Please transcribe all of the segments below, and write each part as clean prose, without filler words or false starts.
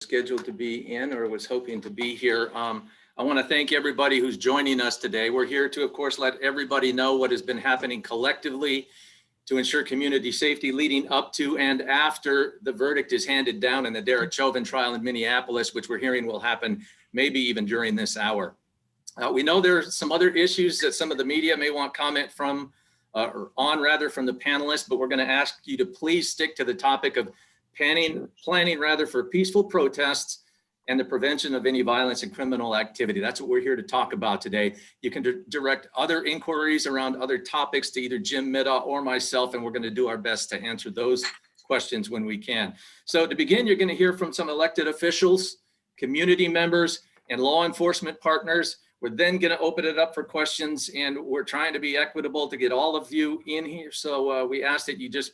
scheduled to be in or was hoping to be here. I want to thank everybody who's joining us today. We're here to, of course, let everybody know what has been happening collectively to ensure community safety leading up to and after the verdict is handed down in the Derek Chauvin trial in Minneapolis, which we're hearing will happen maybe even during this hour. We know there are some other issues that some of the media may want comment from, or on rather, from the panelists, but we're going to ask you to please stick to the topic of planning for peaceful protests and the prevention of any violence and criminal activity. That's what we're here to talk about today. You can direct other inquiries around other topics to either Jim Middaugh or myself, and we're going to do our best to answer those questions when we can. So to begin, you're going to hear from some elected officials, community members, and law enforcement partners. We're then going to open it up for questions, and we're trying to be equitable to get all of you in here. So we ask that you just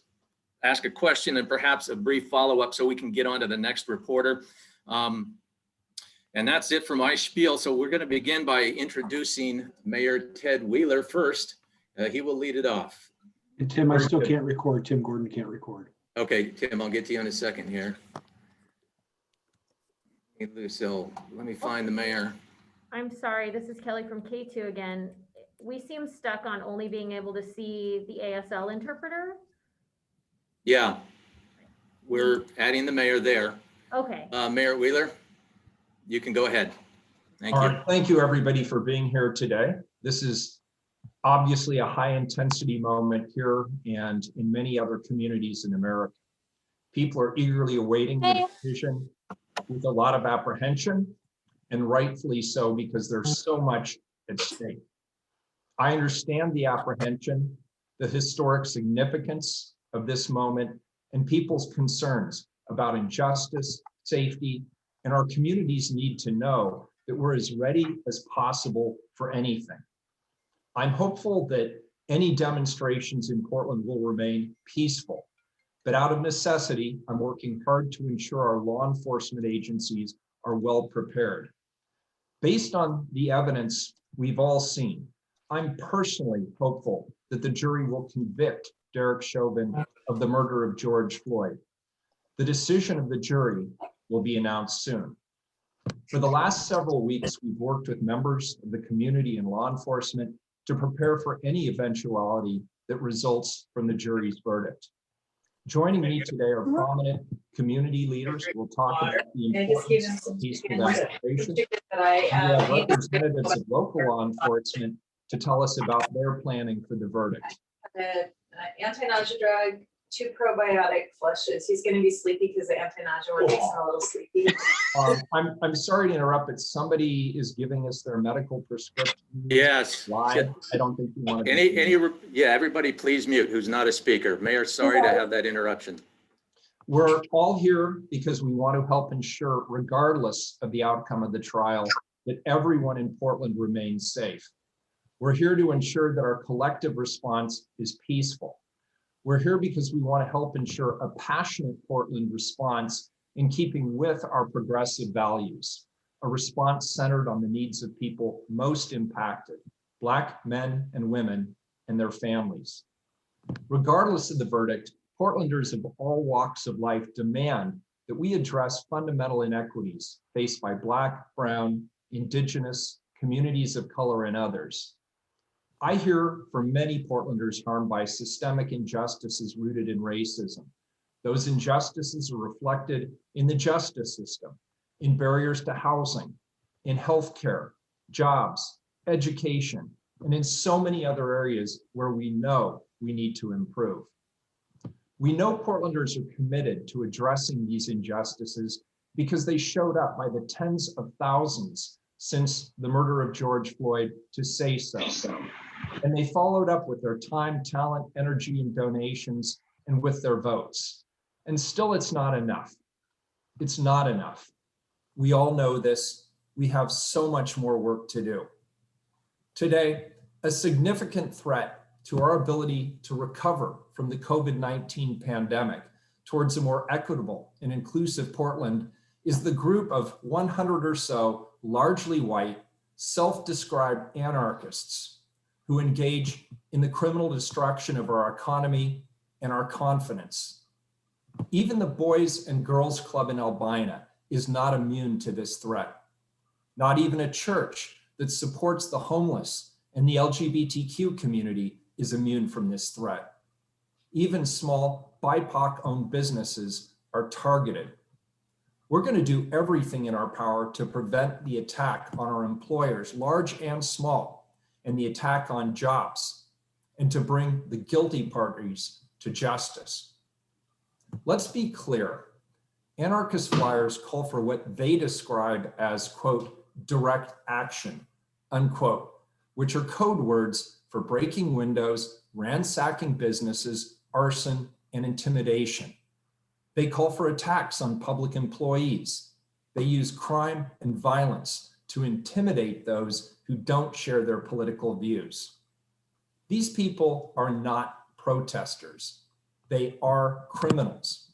ask a question and perhaps a brief follow-up so we can get on to the next reporter. And that's it for my spiel. So we're going to begin by introducing Mayor Ted Wheeler first. He will lead it off. And Tim, I still can't record. Tim Gordon can't record. Okay, Tim, I'll get to you in a second here. So let me find the mayor. I'm sorry, this is Kelly from K2 again. We seem stuck on only being able to see the ASL interpreter. Yeah, we're adding the mayor there. Okay. Mayor Wheeler, you can go ahead. Thank you. All right, thank you everybody for being here today. This is obviously a high intensity moment here and in many other communities in America. People are eagerly awaiting the decision with a lot of apprehension, and rightfully so, because there's so much at stake. I understand the apprehension, the historic significance of this moment, and people's concerns about injustice, safety, and our communities need to know that we're as ready as possible for anything. I'm hopeful that any demonstrations in Portland will remain peaceful, but out of necessity, I'm working hard to ensure our law enforcement agencies are well prepared. Based on the evidence we've all seen, I'm personally hopeful that the jury will convict Derek Chauvin of the murder of George Floyd. The decision of the jury will be announced soon. For the last several weeks, we've worked with members of the community and law enforcement to prepare for any eventuality that results from the jury's verdict. Joining me today are prominent community leaders who will talk about the importance of peaceful demonstration. We have representatives of local law enforcement to tell us about their planning for the verdict. The anti-nausea drug, 2 probiotic flushes. He's going to be sleepy because the anti-nausea one makes him a little sleepy. I'm sorry to interrupt, but somebody is giving us their medical prescription. Yes. Live. I don't think you want to. Yeah, everybody please mute who's not a speaker. Mayor, sorry to have that interruption. We're all here because we want to help ensure, regardless of the outcome of the trial, that everyone in Portland remains safe. We're here to ensure that our collective response is peaceful. We're here because we want to help ensure a passionate Portland response in keeping with our progressive values, a response centered on the needs of people most impacted, Black men and women and their families. Regardless of the verdict, Portlanders of all walks of life demand that we address fundamental inequities faced by Black, Brown, Indigenous, communities of color, and others. I hear from many Portlanders harmed by systemic injustices rooted in racism. Those injustices are reflected in the justice system, in barriers to housing, in healthcare, jobs, education, and in so many other areas where we know we need to improve. We know Portlanders are committed to addressing these injustices because they showed up by the tens of thousands since the murder of George Floyd to say so. And they followed up with their time, talent, energy, and donations, and with their votes. And still, it's not enough. It's not enough. We all know this. We have so much more work to do. Today, a significant threat to our ability to recover from the COVID-19 pandemic towards a more equitable and inclusive Portland is the group of 100 or so largely white, self-described anarchists who engage in the criminal destruction of our economy and our confidence. Even the Boys and Girls Club in Albina is not immune to this threat. Not even a church that supports the homeless and the LGBTQ community is immune from this threat. Even small BIPOC-owned businesses are targeted. We're going to do everything in our power to prevent the attack on our employers, large and small, and the attack on jobs, and to bring the guilty parties to justice. Let's be clear. Anarchist flyers call for what they describe as, quote, direct action, unquote, which are code words for breaking windows, ransacking businesses, arson, and intimidation. They call for attacks on public employees. They use crime and violence to intimidate those who don't share their political views. These people are not protesters. They are criminals.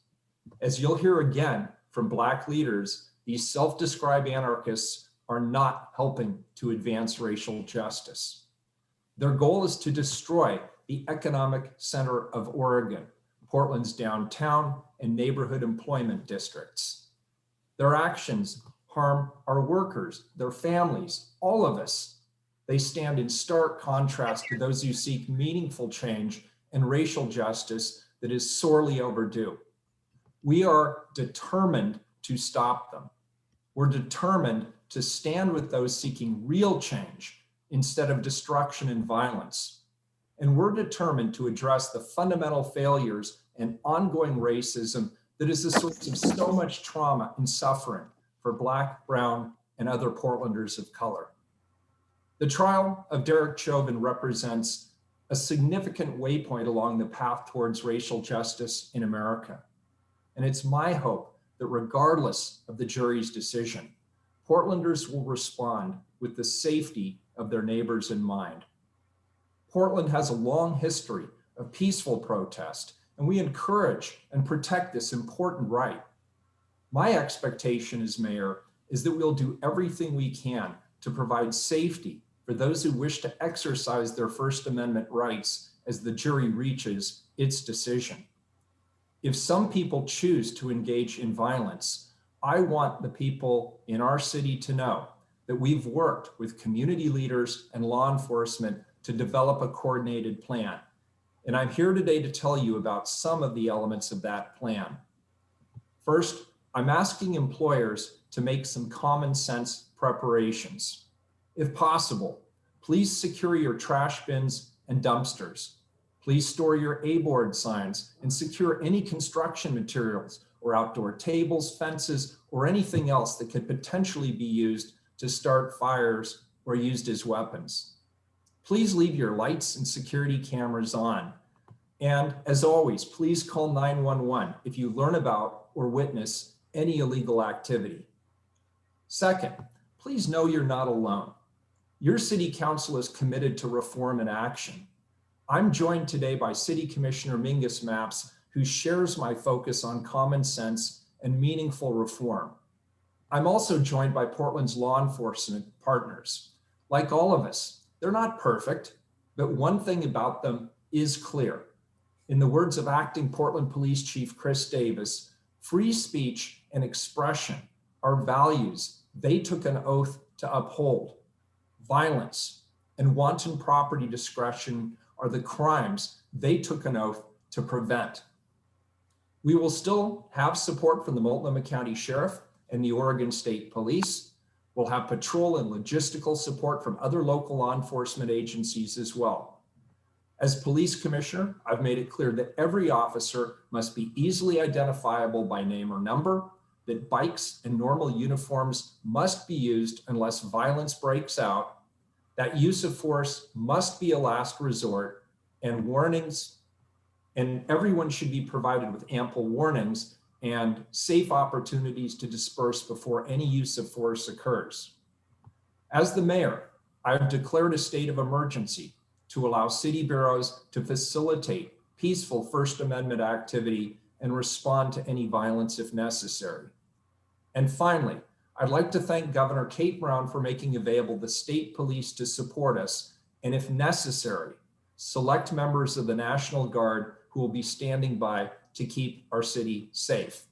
As you'll hear again from Black leaders, these self-described anarchists are not helping to advance racial justice. Their goal is to destroy the economic center of Oregon, Portland's downtown and neighborhood employment districts. Their actions harm our workers, their families, all of us. They stand in stark contrast to those who seek meaningful change and racial justice that is sorely overdue. We are determined to stop them. We're determined to stand with those seeking real change instead of destruction and violence. And we're determined to address the fundamental failures and ongoing racism that is the source of so much trauma and suffering for Black, brown, and other Portlanders of color. The trial of Derek Chauvin represents a significant waypoint along the path towards racial justice in America. And it's my hope that regardless of the jury's decision, Portlanders will respond with the safety of their neighbors in mind. Portland has a long history of peaceful protest, and we encourage and protect this important right. My expectation as mayor is that we'll do everything we can to provide safety for those who wish to exercise their First Amendment rights as the jury reaches its decision. If some people choose to engage in violence, I want the people in our city to know that we've worked with community leaders and law enforcement to develop a coordinated plan. And I'm here today to tell you about some of the elements of that plan. First, I'm asking employers to make some common sense preparations. If possible, please secure your trash bins and dumpsters. Please store your A-board signs and secure any construction materials or outdoor tables, fences, or anything else that could potentially be used to start fires or used as weapons. Please leave your lights and security cameras on. And as always, please call 911 if you learn about or witness any illegal activity. Second, please know you're not alone. Your city council is committed to reform and action. I'm joined today by City Commissioner Mingus Mapps, who shares my focus on common sense and meaningful reform. I'm also joined by Portland's law enforcement partners. Like all of us, they're not perfect, but one thing about them is clear. In the words of Acting Portland Police Chief Chris Davis, free speech and expression are values they took an oath to uphold. Violence and wanton property destruction are the crimes they took an oath to prevent. We will still have support from the Multnomah County Sheriff and the Oregon State Police. We'll have patrol and logistical support from other local law enforcement agencies as well. As police commissioner, I've made it clear that every officer must be easily identifiable by name or number, that bikes and normal uniforms must be used unless violence breaks out, that use of force must be a last resort, and warnings, and everyone should be provided with ample warnings and safe opportunities to disperse before any use of force occurs. As the mayor, I've declared a state of emergency to allow city bureaus to facilitate peaceful First Amendment activity and respond to any violence if necessary. And finally, I'd like to thank Governor Kate Brown for making available the state police to support us, and if necessary, select members of the National Guard who will be standing by to keep our city safe.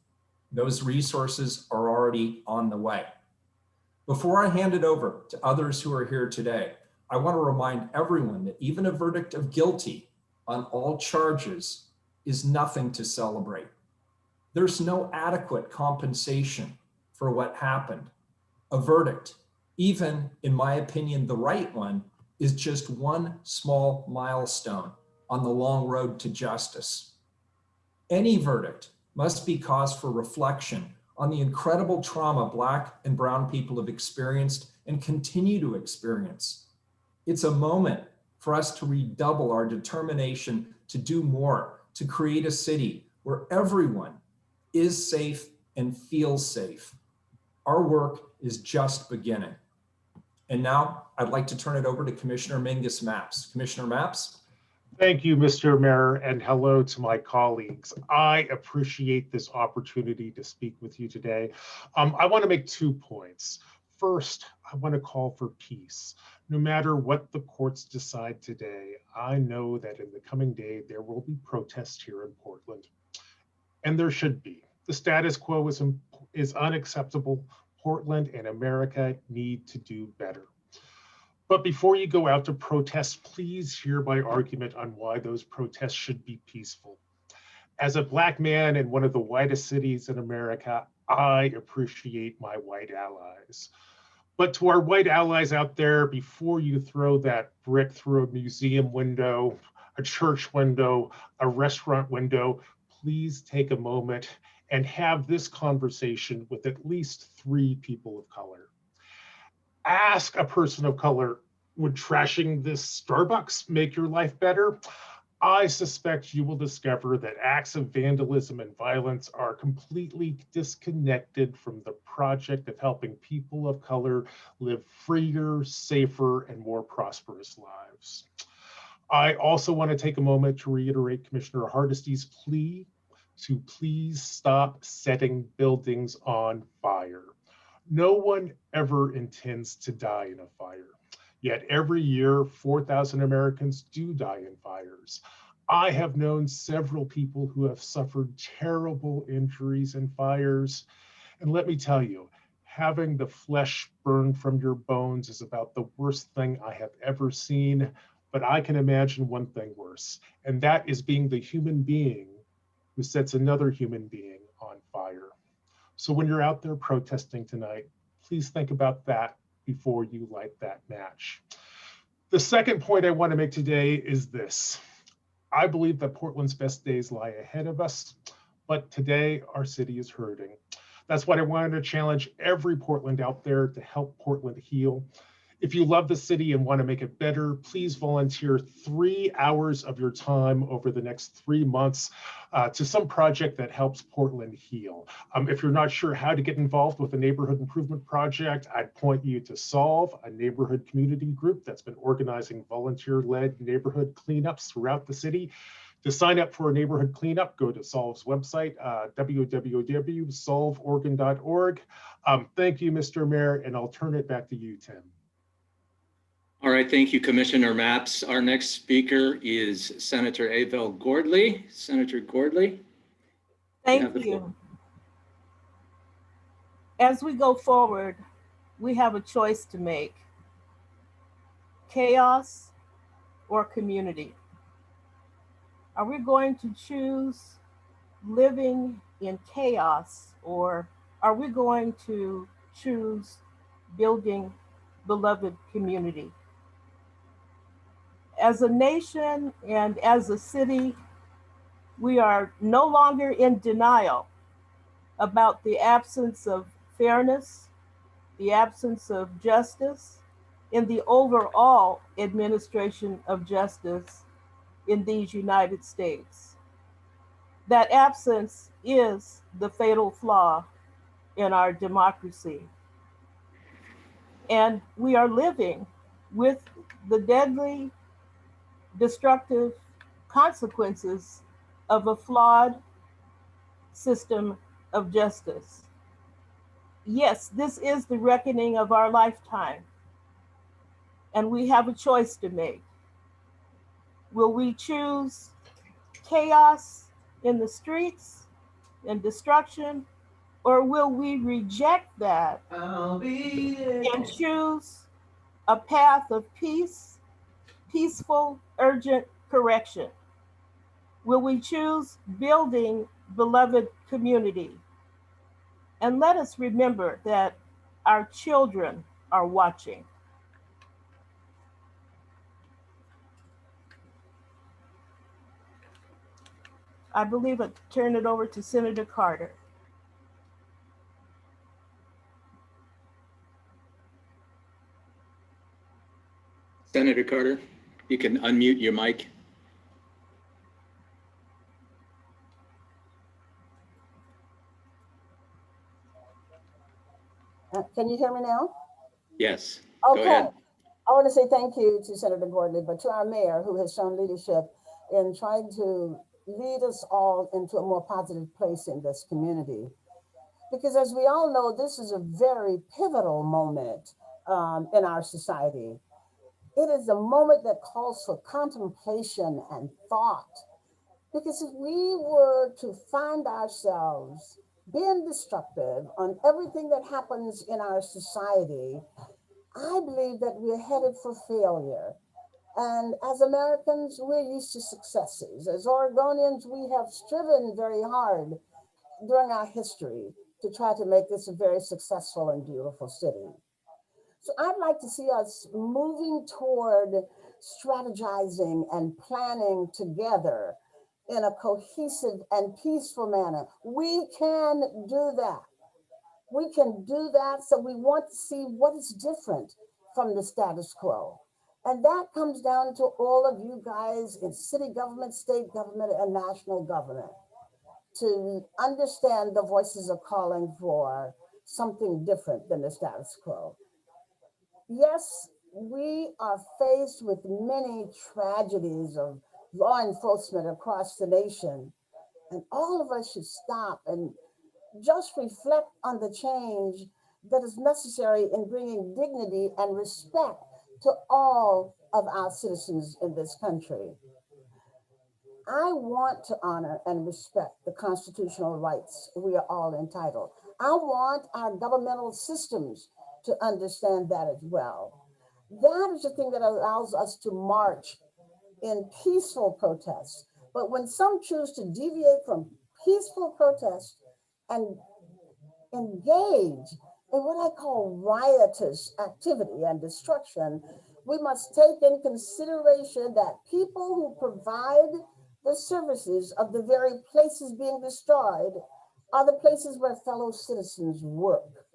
Those resources are already already on the way. Before I hand it over to others who are here today, I want to remind everyone that even a verdict of guilty on all charges is nothing to celebrate. There's no adequate compensation for what happened. A verdict, even in my opinion, the right one, is just one small milestone on the long road to justice. Any verdict must be cause for reflection on the incredible trauma Black and brown people have experienced and continue to experience. It's a moment for us to redouble our determination to do more, to create a city where everyone is safe and feels safe. Our work is just beginning. And now I'd like to turn it over to Commissioner Mingus Mapps. Commissioner Mapps. Thank you, Mr. Mayor, and hello to my colleagues. I appreciate this opportunity to speak with you today. I want to make 2 points. First, I want to call for peace. No matter what the courts decide today, I know that in the coming day, there will be protests here in Portland, and there should be. The status quo is unacceptable. Portland and America need to do better. But before you go out to protest, please hear my argument on why those protests should be peaceful. As a Black man in one of the whitest cities in America, I appreciate my white allies. But to our white allies out there, before you throw that brick through a museum window, a church window, a restaurant window, please take a moment and have this conversation with at least 3 people of color. Ask a person of color, would trashing this Starbucks make your life better? I suspect you will discover that acts of vandalism and violence are completely disconnected from the project of helping people of color live freer, safer, and more prosperous lives. I also want to take a moment to reiterate Commissioner Hardesty's plea to please stop setting buildings on fire. No one ever intends to die in a fire. Yet every year, 4,000 Americans do die in fires. I have known several people who have suffered terrible injuries in fires. And let me tell you, having the flesh burned from your bones is about the worst thing I have ever seen. But I can imagine one thing worse, and that is being the human being who sets another human being on fire. So when you're out there protesting tonight, please think about that before you light that match. The second point I want to make today is this. I believe that Portland's best days lie ahead of us, but today our city is hurting. That's why I wanted to challenge every Portland out there to help Portland heal. If you love the city and want to make it better, please volunteer 3 hours of your time over the next 3 months to some project that helps Portland heal. If you're not sure how to get involved with a neighborhood improvement project, I'd point you to Solve, a neighborhood community group that's been organizing volunteer-led neighborhood cleanups throughout the city. To sign up for a neighborhood cleanup, go to Solve's website, www.solveoregon.org. Thank you, Mr. Mayor, and I'll turn it back to you, Tim. All right, thank you, Commissioner Mapps. Our next speaker is Senator Avel Gordley. Senator Gordley. Thank you. As we go forward, we have a choice to make: chaos or community. Are we going to choose living in chaos, or are we going to choose building beloved community? As a nation and as a city, we are no longer in denial about the absence of fairness, the absence of justice in the overall administration of justice in these United States. That absence is the fatal flaw in our democracy. And we are living with the deadly, destructive consequences of a flawed system of justice. Yes, this is the reckoning of our lifetime, and we have a choice to make. Will we choose chaos in the streets and destruction, Or will we reject that and choose a path of peace, peaceful, urgent correction? Will we choose building beloved community? And let us remember that our children are watching. I believe I turn it over to Senator Carter. Senator Carter, you can unmute your mic. Can you hear me now? Yes, go Okay. ahead. I want to say thank you to Senator Gordley, but to our mayor who has shown leadership in trying to lead us all into a more positive place in this community. Because as we all know, this is a very pivotal moment in our society. It is a moment that calls for contemplation and thought. Because if we were to find ourselves being destructive on everything that happens in our society, I believe that we're headed for failure. And as Americans, we're used to successes. As Oregonians, we have striven very hard during our history to try to make this a very successful and beautiful city. So I'd like to see us moving toward strategizing and planning together in a cohesive and peaceful manner. We can do that. We can do that. So we want to see what is different from the status quo. And that comes down to all of you guys in city government, state government, and national government to understand the voices are calling for something different than the status quo. Yes, we are faced with many tragedies of law enforcement across the nation, and all of us should stop and just reflect on the change that is necessary in bringing dignity and respect to all of our citizens in this country. I want to honor and respect the constitutional rights we are all entitled. I want our governmental systems to understand that as well. That is the thing that allows us to march in peaceful protests. But when some choose to deviate from peaceful protests and engage in what I call riotous activity and destruction, we must take in consideration that people who provide the services of the very places being destroyed are the places where fellow citizens work.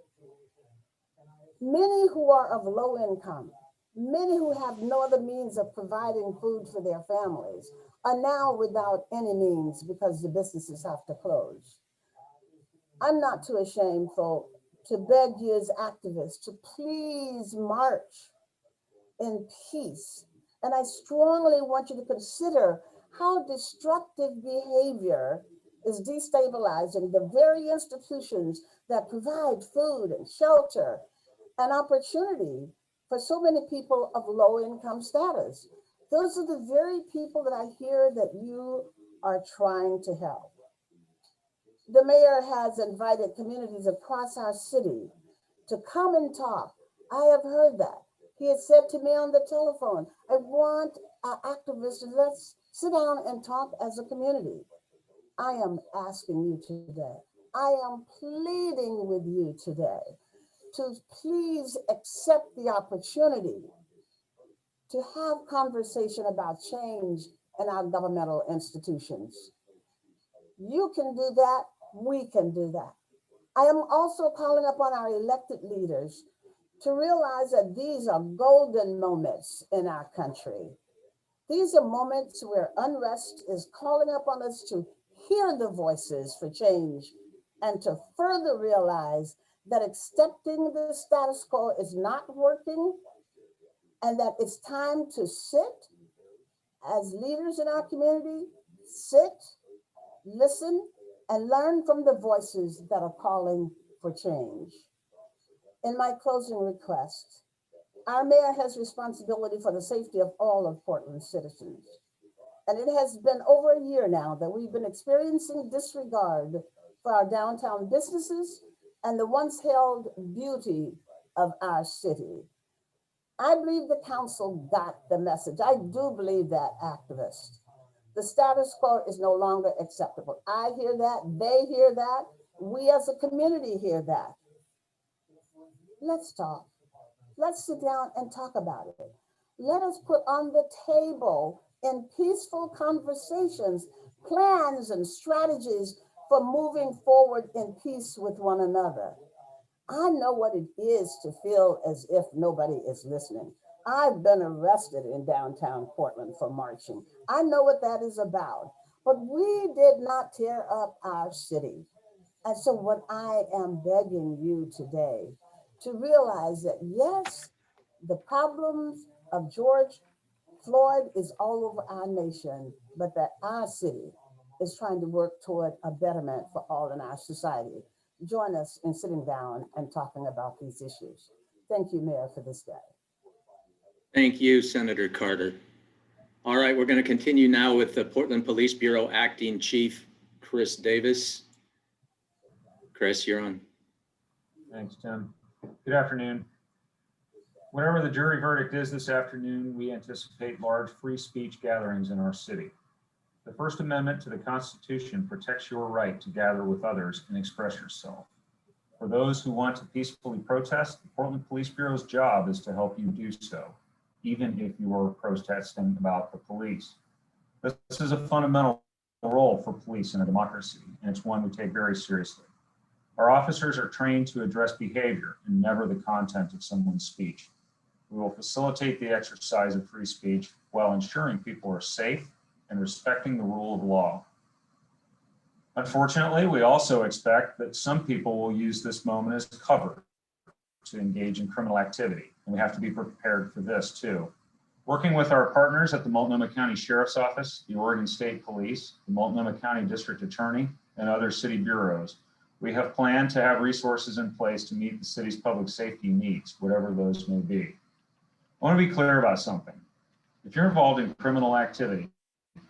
Many who are of low income, many who have no other means of providing food for their families are now without any means because the businesses have to close. I'm not too ashamed, folk, to beg you as activists to please march in peace. And I strongly want you to consider how destructive behavior is destabilizing the very institutions that provide food and shelter and opportunity for so many people of low income status. Those are the very people that I hear that you are trying to help. The mayor has invited communities across our city to come and talk. I have heard that. He has said to me on the telephone, I want our activists to let's sit down and talk as a community. I am asking you today, I am pleading with you today to please accept the opportunity to have conversation about change in our governmental institutions. You can do that, we can do that. I am also calling upon our elected leaders to realize that these are golden moments in our country. These are moments where unrest is calling upon us to hear the voices for change and to further realize that accepting the status quo is not working and that it's time to sit as leaders in our community, sit, listen, and learn from the voices that are calling for change. In my closing request, our mayor has responsibility for the safety of all of Portland's citizens. And it has been over a year now that we've been experiencing disregard for our downtown businesses and the once held beauty of our city. I believe the council got the message. I do believe that, activists. The status quo is no longer acceptable. I hear that, they hear that, we as a community hear that. Let's talk. Let's sit down and talk about it. Let us put on the table in peaceful conversations, plans and strategies for moving forward in peace with one another. I know what it is to feel as if nobody is listening. I've been arrested in downtown Portland for marching. I know what that is about, but we did not tear up our city. And so what I am begging you today, to realize that yes, the problems of George Floyd is all over our nation, but that our city is trying to work toward a betterment for all in our society. Join us in sitting down and talking about these issues. Thank you, Mayor, for this day. Thank you, Senator Carter. All right, we're going to continue now with the Portland Police Bureau Acting Chief, Chris Davis. Chris, you're on. Thanks, Tim. Good afternoon. Whatever the jury verdict is this afternoon, we anticipate large free speech gatherings in our city. The First Amendment to the Constitution protects your right to gather with others and express yourself. For those who want to peacefully protest, the Portland Police Bureau's job is to help you do so, even if you are protesting about the police. This is a fundamental role for police in a democracy, and it's one we take very seriously. Our officers are trained to address behavior and never the content of someone's speech. We will facilitate the exercise of free speech while ensuring people are safe and respecting the rule of law. Unfortunately, we also expect that some people will use this moment as cover to engage in criminal activity, and we have to be prepared for this too. Working with our partners at the Multnomah County Sheriff's Office, the Oregon State Police, the Multnomah County District Attorney, and other city bureaus, we have planned to have resources in place to meet the city's public safety needs, whatever those may be. I want to be clear about something. If you're involved in criminal activity,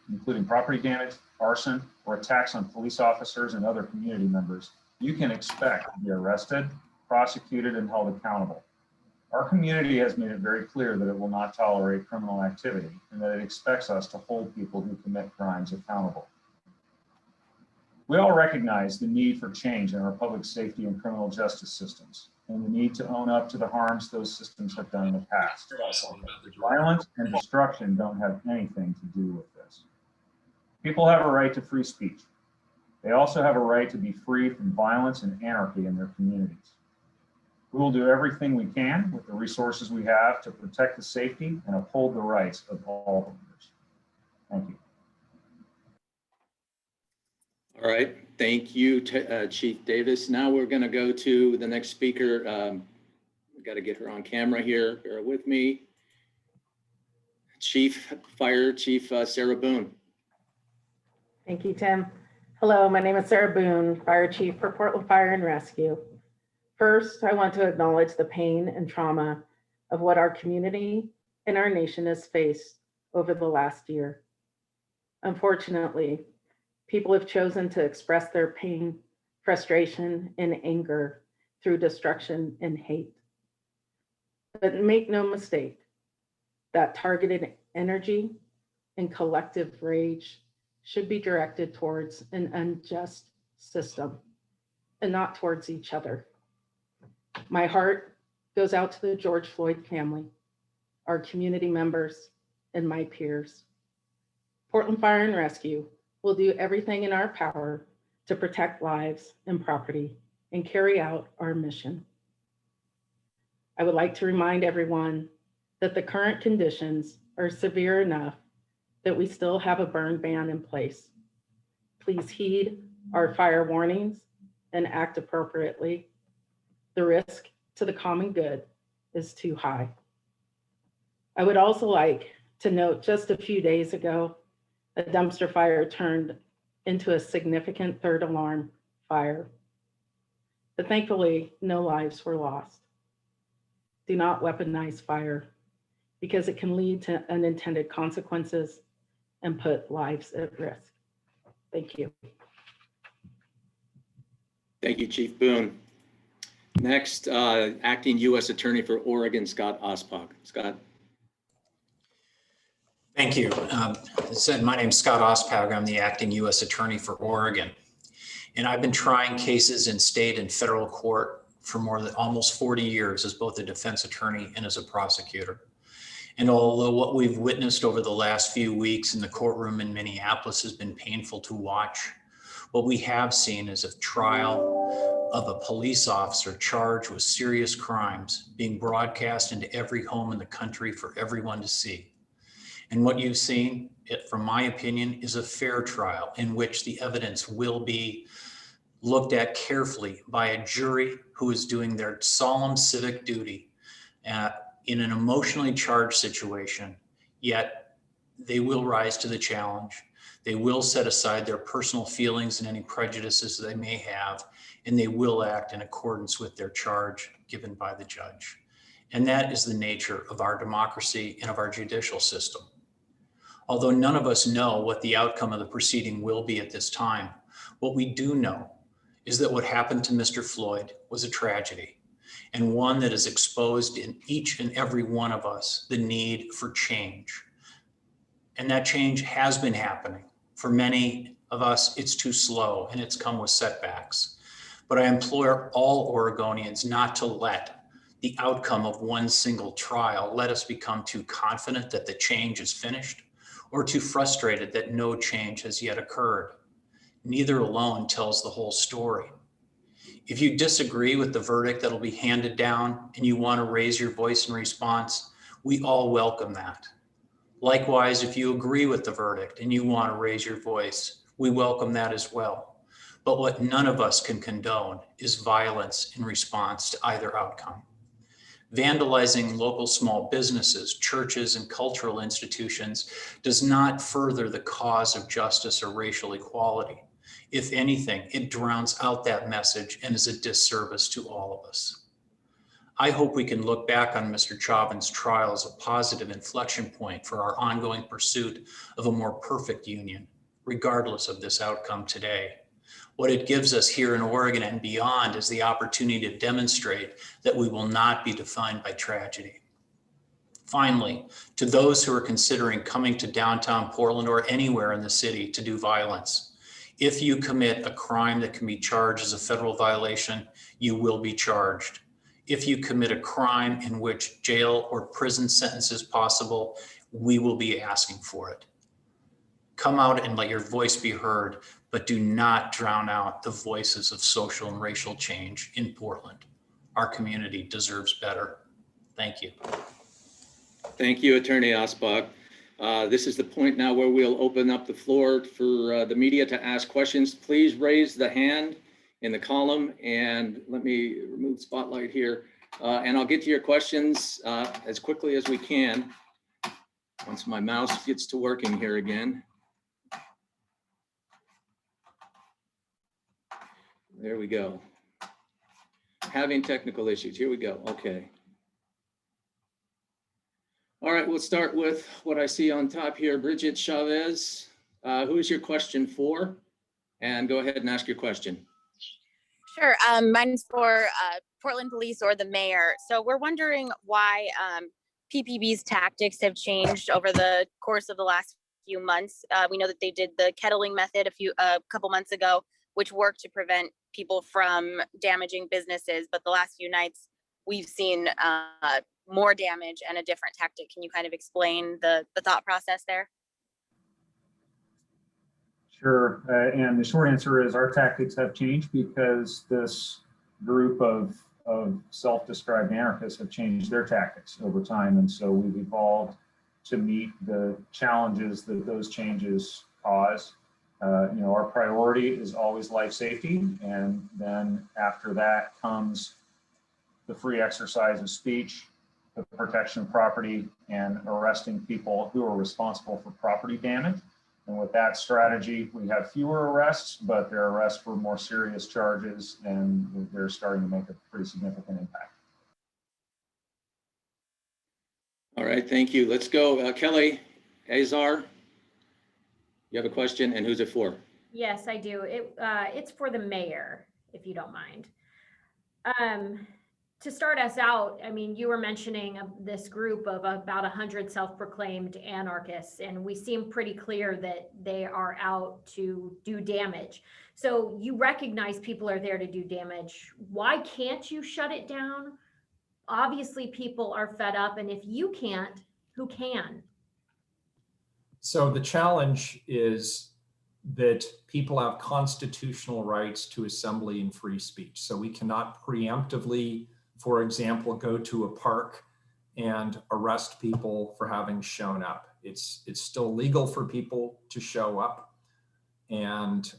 including property damage, arson, or attacks on police officers and other community members, you can expect to be arrested, prosecuted, and held accountable. Our community has made it very clear that it will not tolerate criminal activity and that it expects us to hold people who commit crimes accountable. We all recognize the need for change in our public safety and criminal justice systems, and the need to own up to the harms those systems have done in the past. Violence and destruction don't have anything to do with this. People have a right to free speech. They also have a right to be free from violence and anarchy in their communities. We will do everything we can with the resources we have to protect the safety and uphold the rights of all members. Thank you. All right, thank you, Chief Davis. Now we're going to go to the next speaker. We've got to get her on camera here. Bear with me. Fire Chief Sarah Boone. Thank you, Tim. Hello, my name is Sarah Boone, Fire Chief for Portland Fire and Rescue. First, I want to acknowledge the pain and trauma of what our community and our nation has faced over the last year. Unfortunately, people have chosen to express their pain, frustration, and anger through destruction and hate. But make no mistake, that targeted energy and collective rage should be directed towards an unjust system and not towards each other. My heart goes out to the George Floyd family, our community members, and my peers. Portland Fire and Rescue will do everything in our power to protect lives and property and carry out our mission. I would like to remind everyone that the current conditions are severe enough that we still have a burn ban in place. Please heed our fire warnings and act appropriately. The risk to the common good is too high. I would also like to note just a few days ago, a dumpster fire turned into a significant third alarm fire. But thankfully, no lives were lost. Do not weaponize fire because it can lead to unintended consequences and put lives at risk. Thank you. Thank you, Chief Boone. Next, Acting U.S. Attorney for Oregon, Scott Ospach. Scott. Thank you. As I said, my name's Scott Ospach. I'm the Acting U.S. Attorney for Oregon. And I've been trying cases in state and federal court for more than almost 40 years as both a defense attorney and as a prosecutor. And although what we've witnessed over the last few weeks in the courtroom in Minneapolis has been painful to watch, what we have seen is a trial of a police officer charged with serious crimes being broadcast into every home in the country for everyone to see. And what you've seen, from my opinion, is a fair trial in which the evidence will be looked at carefully by a jury who is doing their solemn civic duty in an emotionally charged situation, yet they will rise to the challenge. They will set aside their personal feelings and any prejudices they may have, and they will act in accordance with their charge given by the judge. And that is the nature of our democracy and of our judicial system. Although none of us know what the outcome of the proceeding will be at this time, what we do know is that what happened to Mr. Floyd was a tragedy, and one that has exposed in each and every one of us the need for change. And that change has been happening. For many of us, it's too slow and it's come with setbacks. But I implore all Oregonians not to let the outcome of one single trial let us become too confident that the change is finished or too frustrated that no change has yet occurred. Neither alone tells the whole story. If you disagree with the verdict that'll be handed down and you want to raise your voice in response, we all welcome that. Likewise, if you agree with the verdict and you want to raise your voice, we welcome that as well. But what none of us can condone is violence in response to either outcome. Vandalizing local small businesses, churches, and cultural institutions does not further the cause of justice or racial equality. If anything, it drowns out that message and is a disservice to all of us. I hope we can look back on Mr. Chauvin's trial as a positive inflection point for our ongoing pursuit of a more perfect union, regardless of this outcome today. What it gives us here in Oregon and beyond is the opportunity to demonstrate that we will not be defined by tragedy. Finally, to those who are considering coming to downtown Portland or anywhere in the city to do violence, if you commit a crime that can be charged as a federal violation, you will be charged. If you commit a crime in which jail or prison sentence is possible, we will be asking for it. Come out and let your voice be heard, but do not drown out the voices of social and racial change in Portland. Our community deserves better. Thank you. Thank you, Attorney Ospach. This is the point now where we'll open up the floor for the media to ask questions. Please raise the hand in the column, and let me remove the spotlight here. And I'll get to your questions as quickly as we can once my mouse gets to working here again. There we go. Having technical issues. Here we go. Okay. All right, we'll start with what I see on top here. Bridget Chavez, who is your question for? And go ahead and ask your question. Sure. Mine's for Portland Police or the mayor. So we're wondering why PPB's tactics have changed over the course of the last few months. We know that they did the kettling method a couple months ago, which worked to prevent people from damaging businesses. But the last few nights, we've seen more damage and a different tactic. Can you kind of explain the thought process there? Sure. And the short answer is our tactics have changed because this group of self-described anarchists have changed their tactics over time. And so we've evolved to meet the challenges that those changes cause. Our priority is always life safety. And then after that comes the free exercise of speech, the protection of property, and arresting people who are responsible for property damage. And with that strategy, we have fewer arrests, but they're arrests for more serious charges, and they're starting to make a pretty significant impact. All right, thank you. Let's go. Kelly Azar, you have a question, and who's it for? Yes, I do. It's for the mayor. if you don't mind. To start us out, I mean, you were mentioning this group of about 100 self-proclaimed anarchists, and we seem pretty clear that they are out to do damage. So you recognize people are there to do damage. Why can't you shut it down? Obviously, people are fed up, and if you can't, who can? So the challenge is that people have constitutional rights to assembly and free speech. So we cannot preemptively, for example, go to a park and arrest people for having shown up. It's still legal for people to show up. And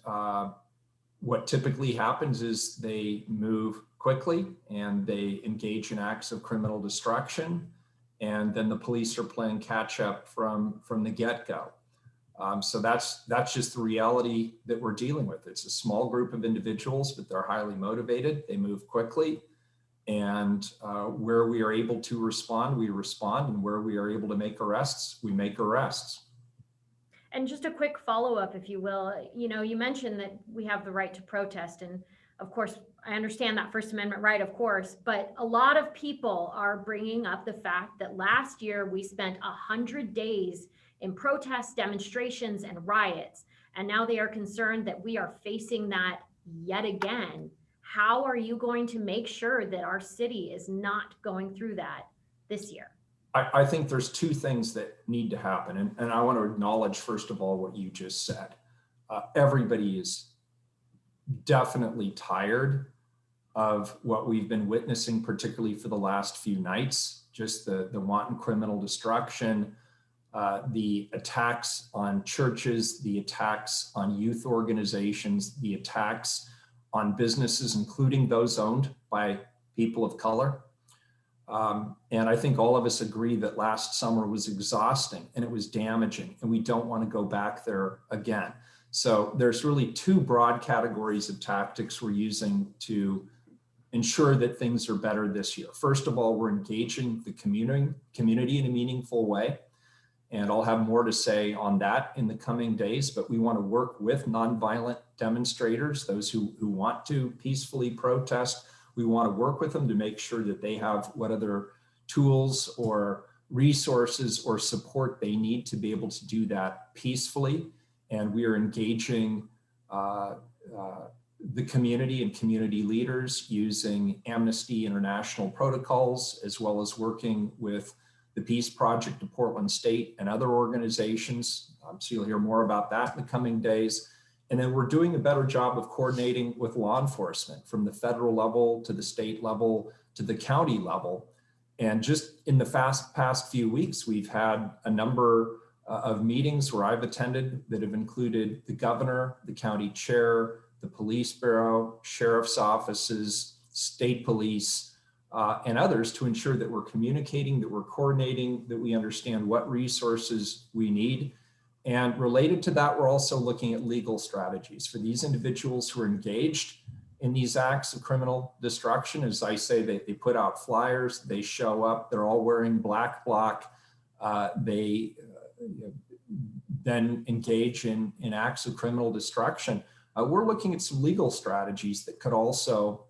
what typically happens is they move quickly and they engage in acts of criminal destruction. And then the police are playing catch up from the get-go. So that's just the reality that we're dealing with. It's a small group of individuals, but they're highly motivated. They move quickly. And where we are able to respond, we respond. And where we are able to make arrests, we make arrests. And just a quick follow-up, if you will, you know, you mentioned that we have the right to protest. And of course, I understand that First Amendment right, of course, but a lot of people are bringing up the fact that last year we spent 100 days in protests, demonstrations, and riots. And now they are concerned that we are facing that yet again. How are you going to make sure that our city is not going through that this year? I think there's two things that need to happen. And I want to acknowledge, first of all, what you just said. Everybody is definitely tired of what we've been witnessing, particularly for the last few nights, just the wanton criminal destruction, the attacks on churches, the attacks on youth organizations, the attacks on businesses, including those owned by people of color. And I think all of us agree that last summer was exhausting and it was damaging, and we don't want to go back there again. So there's really two broad categories of tactics we're using to ensure that things are better this year. First of all, we're engaging the community in a meaningful way. And I'll have more to say on that in the coming days, but we want to work with nonviolent demonstrators, those who want to peacefully protest. We want to work with them to make sure that they have what other tools or resources or support they need to be able to do that peacefully. And we are engaging the community and community leaders using Amnesty International protocols, as well as working with the Peace Project of Portland State and other organizations. So you'll hear more about that in the coming days. And then we're doing a better job of coordinating with law enforcement from the federal level to the state level to the county level. And just in the past few weeks, we've had a number of meetings where I've attended that have included the governor, the county chair, the police bureau, sheriff's offices, state police, and others to ensure that we're communicating, that we're coordinating, that we understand what resources we need. And related to that, we're also looking at legal strategies for these individuals who are engaged in these acts of criminal destruction. As I say, they put out flyers, they show up, they're all wearing black bloc. They then engage in acts of criminal destruction. We're looking at some legal strategies that could also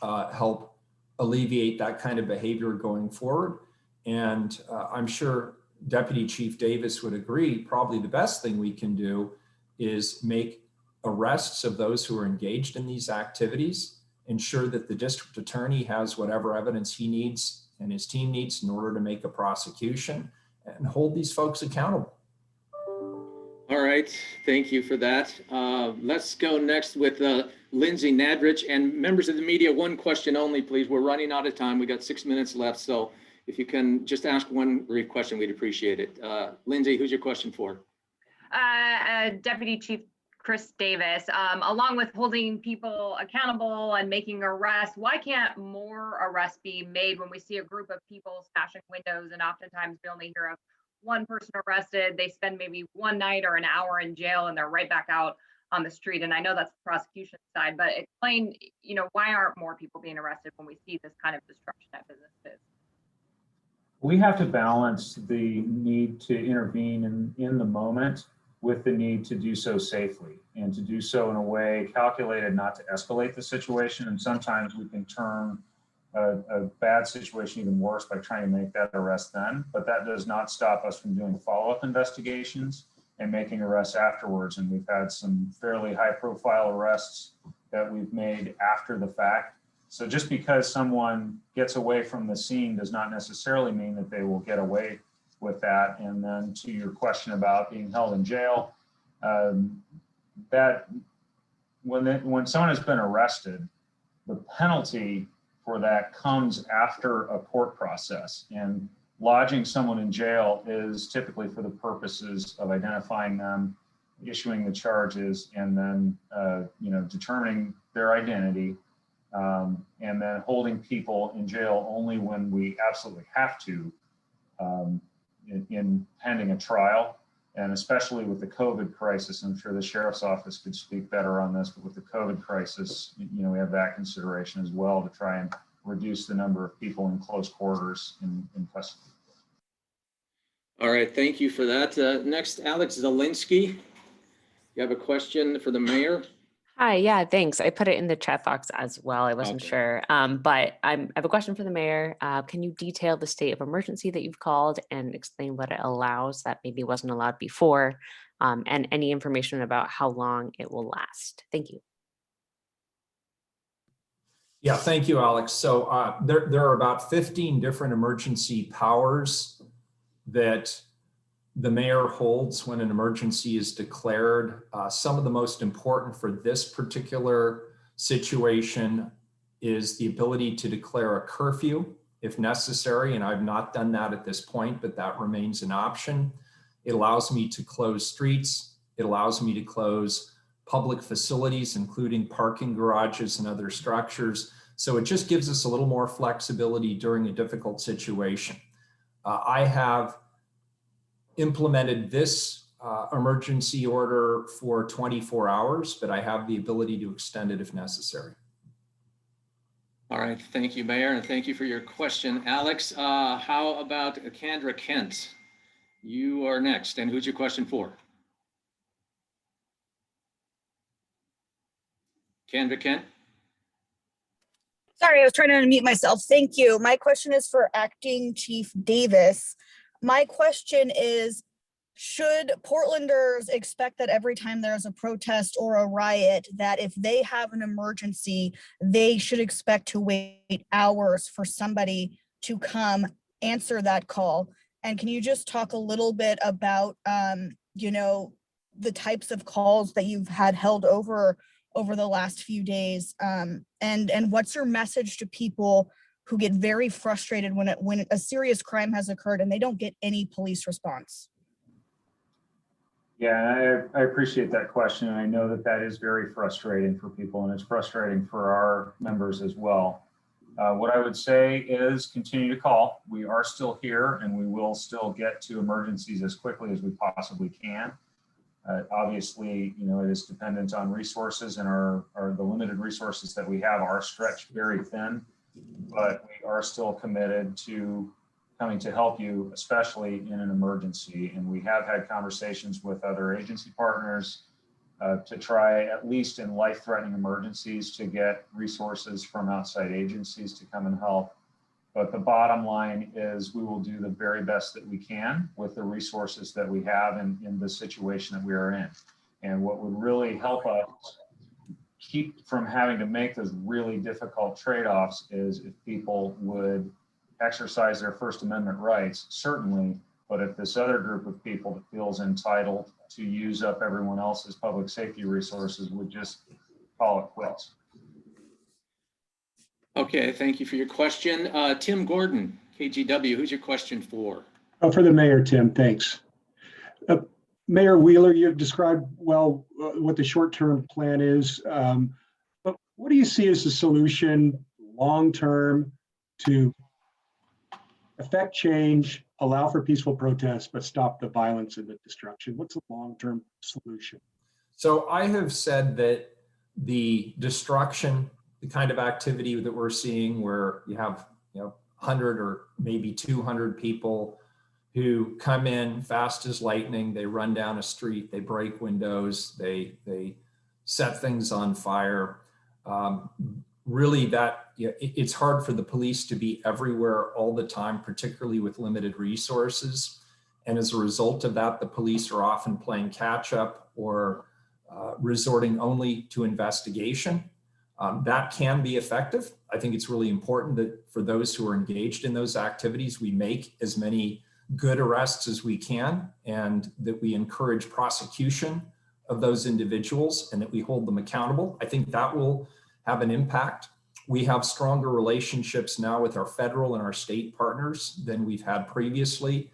help alleviate that kind of behavior going forward. And I'm sure Deputy Chief Davis would agree, probably the best thing we can do is make arrests of those who are engaged in these activities, ensure that the district attorney has whatever evidence he needs and his team needs in order to make a prosecution, and hold these folks accountable. All right, thank you for that. Let's go next with Lindsay Nadrich, and members of the media, one question only, please. We're running out of time. We got 6 minutes left, so if you can just ask one brief question, we'd appreciate it. Lindsay, who's your question for? Deputy Chief Chris Davis, along with holding people accountable and making arrests, why can't more arrests be made when we see a group of people smashing windows, and oftentimes we only hear of one person arrested, they spend maybe one night or an hour in jail and they're right back out on the street? And I know that's the prosecution side, but explain, why aren't more people being arrested when we see this kind of destruction at businesses? We have to balance the need to intervene in the moment with the need to do so safely and to do so in a way calculated not to escalate the situation. And sometimes we can turn a bad situation even worse by trying to make that arrest then, but that does not stop us from doing follow-up investigations and making arrests afterwards. And we've had some fairly high-profile arrests that we've made after the fact. So just because someone gets away from the scene does not necessarily mean that they will get away with that. And then to your question about being held in jail, that when someone has been arrested, the penalty for that comes after a court process, and lodging someone in jail is typically for the purposes of identifying them, issuing the charges, and then determining their identity, and then holding people in jail only when we absolutely have to, in pending a trial. And especially with the COVID crisis, I'm sure the sheriff's office could speak better on this, but with the COVID crisis, we have that consideration as well to try and reduce the number of people in close quarters in custody. All right, thank you for that. Next, Alex Zielinski. You have a question for the mayor? Hi, yeah, thanks. I put it in the chat box as well. I wasn't sure, but I have a question for the mayor. Can you detail the state of emergency that you've called and explain what it allows that maybe wasn't allowed before, and any information about how long it will last? Thank you. Yeah, thank you, Alex. So there are about 15 different emergency powers that the mayor holds when an emergency is declared. Some of the most important for this particular situation is the ability to declare a curfew if necessary, and I've not done that at this point, but that remains an option. It allows me to close streets. It allows me to close public facilities, including parking garages and other structures. So it just gives us a little more flexibility during a difficult situation. I have implemented this emergency order for 24 hours, but I have the ability to extend it if necessary. All right, thank you, Mayor, and thank you for your question. Alex, how about Kendra Kent? You are next, and who's your question for? Kendra Kent? Sorry, I was trying to unmute myself. Thank you. My question is for Acting Chief Davis. My question is, should Portlanders expect that every time there's a protest or a riot, that if they have an emergency, they should expect to wait hours for somebody to come answer that call? And can you just talk a little bit about, the types of calls that you've had held over the last few days, and what's your message to people who get very frustrated when a serious crime has occurred and they don't get any police response? Yeah, I appreciate that question. And I know that that is very frustrating for people, and it's frustrating for our members as well. What I would say is continue to call. We are still here, and we will still get to emergencies as quickly as we possibly can. Obviously, it is dependent on resources, and the limited resources that we have are stretched very thin, but we are still committed to coming to help you, especially in an emergency. And we have had conversations with other agency partners to try, at least in life-threatening emergencies, to get resources from outside agencies to come and help. But the bottom line is we will do the very best that we can with the resources that we have in the situation that we are in. And what would really help us keep from having to make those really difficult trade-offs is if people would exercise their First Amendment rights, certainly, but if this other group of people that feels entitled to use up everyone else's public safety resources would just call it quits. Okay, thank you for your question. Tim Gordon, KGW, who's your question for? Oh, for the mayor, Tim, thanks. Mayor Wheeler, you've described well what the short-term plan is, but what do you see as the solution long-term to affect change, allow for peaceful protests, but stop the violence and the destruction? What's the long-term solution? So I have said that the destruction, the kind of activity that we're seeing where you have 100 or maybe 200 people who come in fast as lightning. They run down a street, they break windows, they set things on fire. Really, it's hard for the police to be everywhere all the time, particularly with limited resources. And as a result of that, the police are often playing catch up or resorting only to investigation. That can be effective. I think it's really important that for those who are engaged in those activities, we make as many good arrests as we can, and that we encourage prosecution of those individuals and that we hold them accountable. I think that will have an impact. We have stronger relationships now with our federal and our state partners than we've had previously.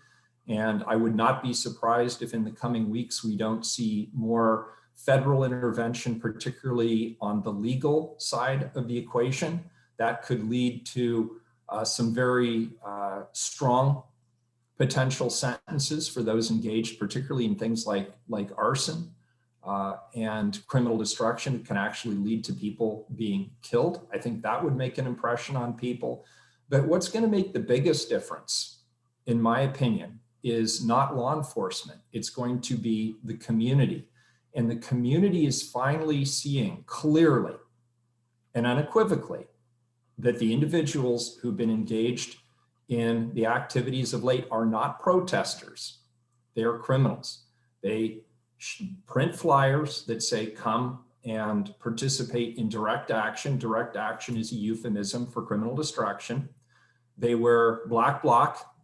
And I would not be surprised if in the coming weeks we don't see more federal intervention, particularly on the legal side of the equation. That could lead to some very strong potential sentences for those engaged, particularly in things like arson and criminal destruction. It can actually lead to people being killed. I think that would make an impression on people. But what's going to make the biggest difference, in my opinion, is not law enforcement. It's going to be the community. And the community is finally seeing clearly and unequivocally that the individuals who've been engaged in the activities of late are not protesters. They are criminals. They print flyers that say, come and participate in direct action. Direct action is a euphemism for criminal destruction. They wear black bloc,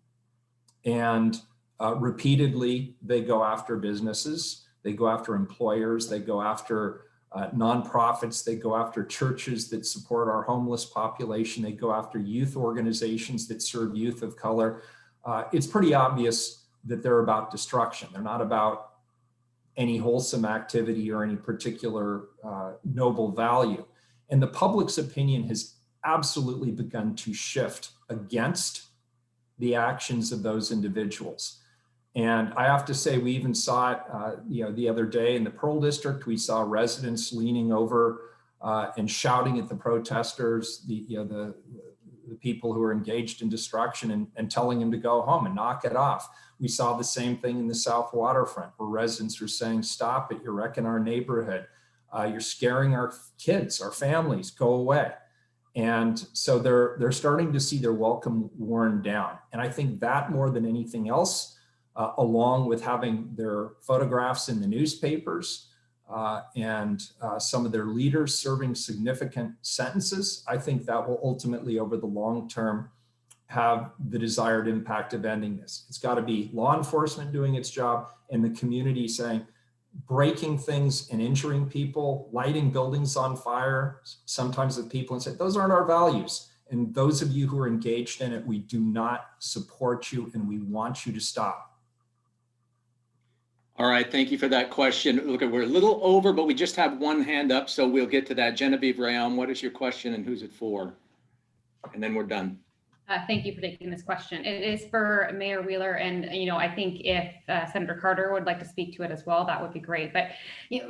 and repeatedly they go after businesses. They go after employers. They go after nonprofits. They go after churches that support our homeless population. They go after youth organizations that serve youth of color. It's pretty obvious that they're about destruction. They're not about any wholesome activity or any particular noble value. And the public's opinion has absolutely begun to shift against the actions of those individuals. And I have to say, we even saw it, the other day in the Pearl District. We saw residents leaning over and shouting at the protesters, the people who are engaged in destruction, and telling them to go home and knock it off. We saw the same thing in the South Waterfront, where residents were saying, "Stop it! You're wrecking our neighborhood. You're scaring our kids, our families. Go away." And so they're starting to see their welcome worn down. And I think that more than anything else, along with having their photographs in the newspapers and some of their leaders serving significant sentences, I think that will ultimately, over the long term, have the desired impact of ending this. It's got to be law enforcement doing its job and the community saying, breaking things and injuring people, lighting buildings on fire, sometimes with people, and say, those aren't our values. And those of you who are engaged in it, we do not support you and we want you to stop. All right, thank you for that question. Look, we're a little over, but we just have one hand up, so we'll get to that. Genevieve Rayon, what is your question and who's it for? And then we're done. Thank you for taking this question. It is for Mayor Wheeler, and I think if Senator Carter would like to speak to it as well, that would be great. But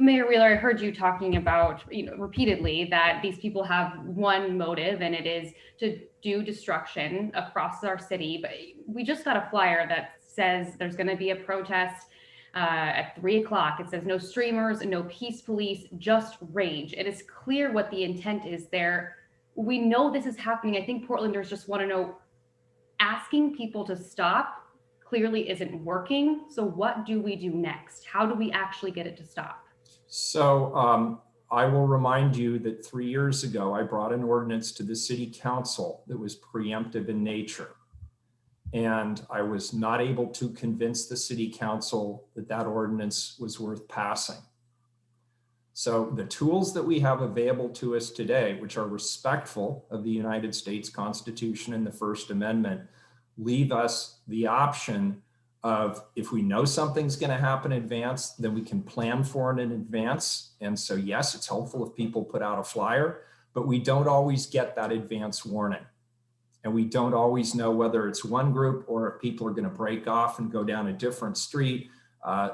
Mayor Wheeler, I heard you talking about repeatedly that these people have one motive, and it is to do destruction across our city. But we just got a flyer that says there's going to be a protest at 3 o'clock. It says no streamers, no peace police, just rage. It is clear what the intent is there. We know this is happening. I think Portlanders just want to know, asking people to stop clearly isn't working. So what do we do next? How do we actually get it to stop? So I will remind you that 3 years ago, I brought an ordinance to the city council that was preemptive in nature. And I was not able to convince the city council that that ordinance was worth passing. So the tools that we have available to us today, which are respectful of the United States Constitution and the First Amendment, leave us the option of, if we know something's going to happen in advance, then we can plan for it in advance. And so, yes, it's helpful if people put out a flyer, but we don't always get that advance warning. And we don't always know whether it's one group or if people are going to break off and go down a different street.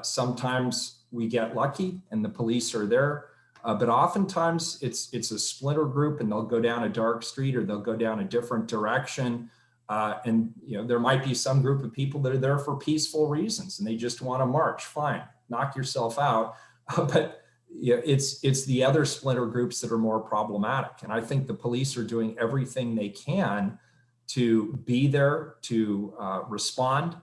Sometimes we get lucky and the police are there, but oftentimes it's a splinter group and they'll go down a dark street or they'll go down a different direction. And there might be some group of people that are there for peaceful reasons and they just want to march. Fine, knock yourself out. But it's the other splinter groups that are more problematic. And I think the police are doing everything they can to be there, to respond,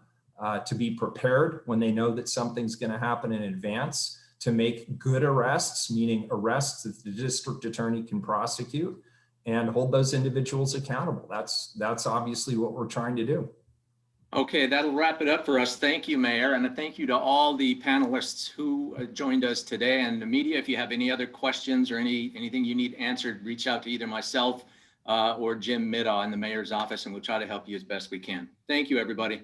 to be prepared when they know that something's going to happen in advance, to make good arrests, meaning arrests that the district attorney can prosecute, and hold those individuals accountable. That's obviously what we're trying to do. Okay, that'll wrap it up for us. Thank you, Mayor, and a thank you to all the panelists who joined us today, and the media. If you have any other questions or anything you need answered, reach out to either myself or Jim Middaugh in the mayor's office, and we'll try to help you as best we can. Thank you, everybody.